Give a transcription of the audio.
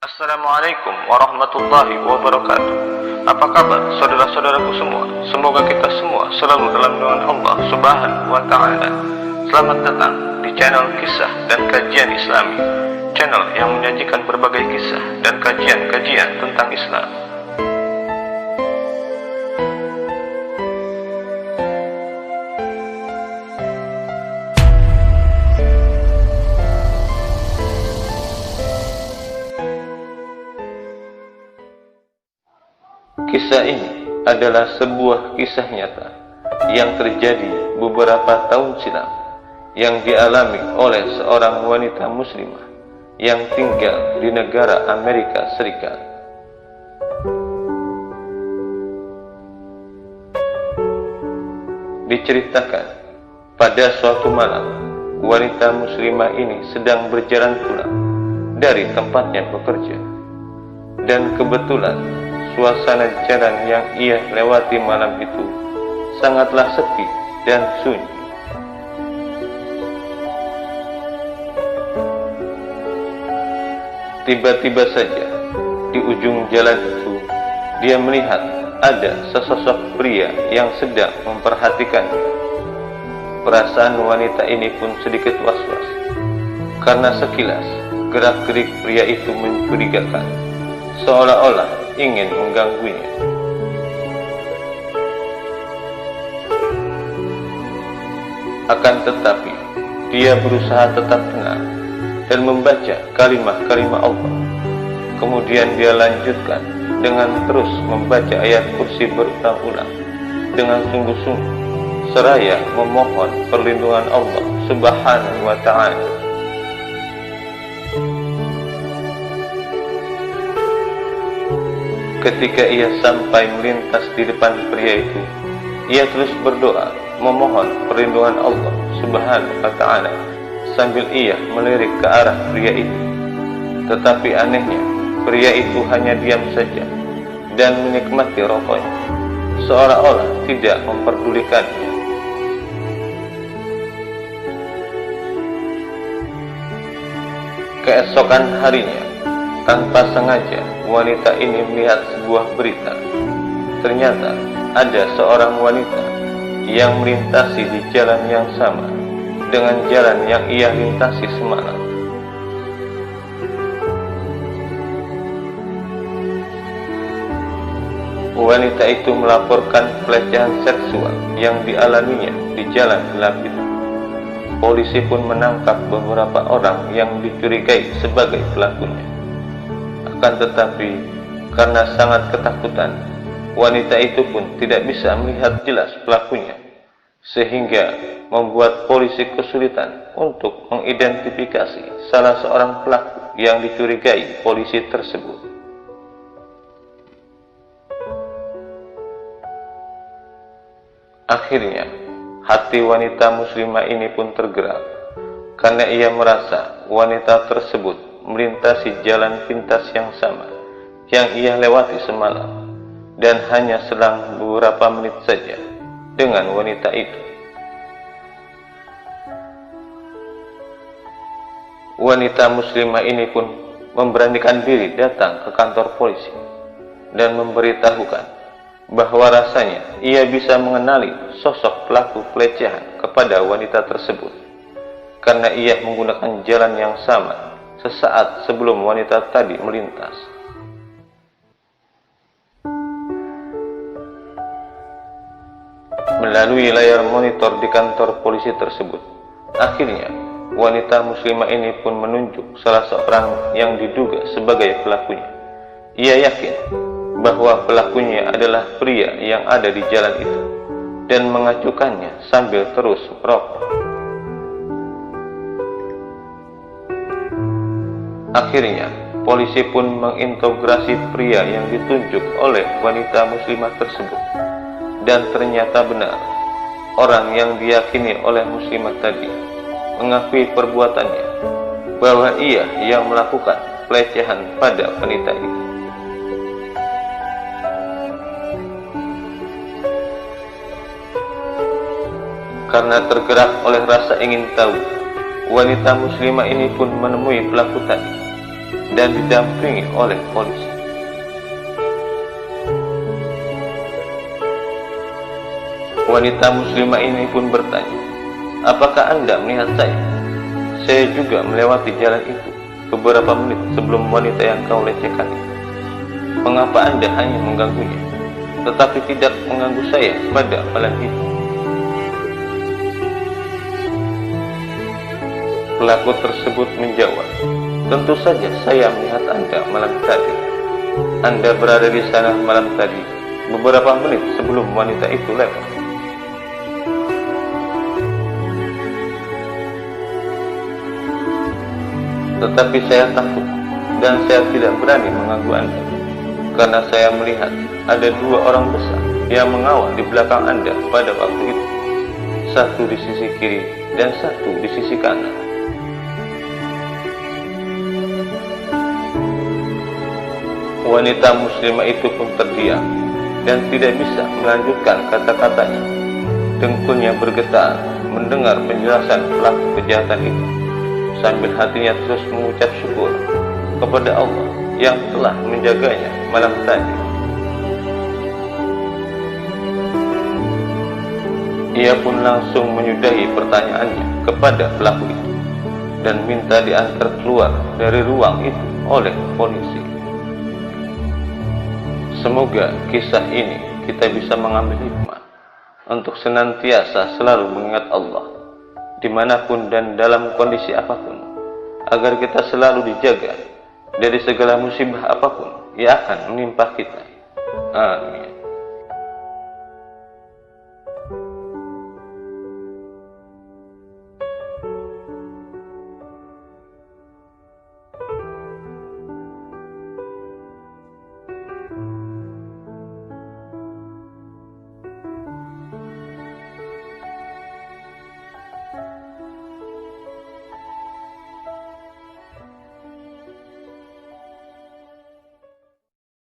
Assalamualaikum warahmatullahi wabarakatuh. Apa kabar saudara-saudaraku semua? Semoga kita semua selalu dalam lindungan Allah Subhanahu wa Ta'ala. Selamat datang di channel Kisah dan Kajian Islami, channel yang menyajikan berbagai kisah dan kajian-kajian tentang Islam. Kisah ini adalah sebuah kisah nyata yang terjadi beberapa tahun silam, yang dialami oleh seorang wanita muslimah yang tinggal di negara Amerika Serikat. Diceritakan, pada suatu malam, wanita muslimah ini sedang berjalan pulang dari tempatnya bekerja, dan kebetulan suasana jalan yang ia lewati malam itu sangatlah sepi dan sunyi. Tiba-tiba saja di ujung jalan itu dia melihat ada sesosok pria yang sedang memperhatikannya. Perasaan wanita ini pun sedikit was-was, karena sekilas gerak-gerik pria itu mencurigakan, seolah-olah ingin mengganggunya. Akan tetapi dia berusaha tetap tenang dan membaca kalimat-kalimat Allah. Kemudian dia lanjutkan dengan terus membaca ayat kursi berulang-ulang dengan sungguh-sungguh, seraya memohon perlindungan Allah Subhanahu wa Ta'ala. Ketika ia sampai melintas di depan pria itu, ia terus berdoa memohon perlindungan Allah Subhanahu wa Ta'ala sambil ia melirik ke arah pria itu. Tetapi anehnya, pria itu hanya diam saja dan menikmati rokoknya, seolah-olah tidak memperdulikannya. Keesokan harinya, tanpa sengaja, wanita ini melihat sebuah berita. Ternyata ada seorang wanita yang melintasi di jalan yang sama dengan jalan yang ia lintasi semalam. Wanita itu melaporkan pelecehan seksual yang dialaminya di jalan gelap itu. Polisi pun menangkap beberapa orang yang dicurigai sebagai pelakunya. Akan tetapi, karena sangat ketakutan, wanita itu pun tidak bisa melihat jelas pelakunya, sehingga membuat polisi kesulitan untuk mengidentifikasi salah seorang pelaku yang dicurigai polisi tersebut. Akhirnya, hati wanita muslimah ini pun tergerak, karena ia merasa wanita tersebut melintasi jalan pintas yang sama yang ia lewati semalam, dan hanya selang beberapa menit saja dengan wanita itu. Wanita muslimah ini pun memberanikan diri datang ke kantor polisi dan memberitahukan bahwa rasanya ia bisa mengenali sosok pelaku pelecehan kepada wanita tersebut, karena ia menggunakan jalan yang sama sesaat sebelum wanita tadi melintas. Melalui layar monitor di kantor polisi tersebut, akhirnya wanita muslimah ini pun menunjuk salah seorang yang diduga sebagai pelakunya. Ia yakin bahwa pelakunya adalah pria yang ada di jalan itu dan mengacukannya sambil terus merokok. Akhirnya, polisi pun mengintegrasi pria yang ditunjuk oleh wanita muslimah tersebut, dan ternyata benar, orang yang diyakini oleh muslimah tadi mengakui perbuatannya, bahwa ia yang melakukan pelecehan pada wanita itu. Karena tergerak oleh rasa ingin tahu, wanita muslimah ini pun menemui pelaku tadi dan didampingi oleh polisi. Wanita muslimah ini pun bertanya, "Apakah Anda melihat saya? Saya juga melewati jalan itu beberapa menit sebelum wanita yang kau lecehkan itu. Mengapa Anda hanya mengganggunya, tetapi tidak mengganggu saya pada malam itu?" Pelaku tersebut menjawab, "Tentu saja saya melihat Anda malam tadi. Anda berada di sana malam tadi beberapa menit sebelum wanita itu lewat." Tetapi saya takut dan saya tidak berani mengganggu Anda, karena saya melihat ada dua orang besar yang mengawal di belakang Anda pada waktu itu, satu di sisi kiri dan satu di sisi kanan. Wanita muslimah itu pun terdiam dan tidak bisa melanjutkan kata-katanya. Dengkulnya bergetar mendengar penjelasan pelaku kejahatan itu, sambil hatinya terus mengucap syukur kepada Allah yang telah menjaganya malam tadi. Ia pun langsung menyudahi pertanyaannya kepada pelaku itu dan minta diantar keluar dari ruang itu oleh polisi. Semoga kisah ini kita bisa mengambil hikmah untuk senantiasa selalu mengingat Allah dimanapun dan dalam kondisi apapun, agar kita selalu dijaga dari segala musibah apapun yang akan menimpa kita. Amin.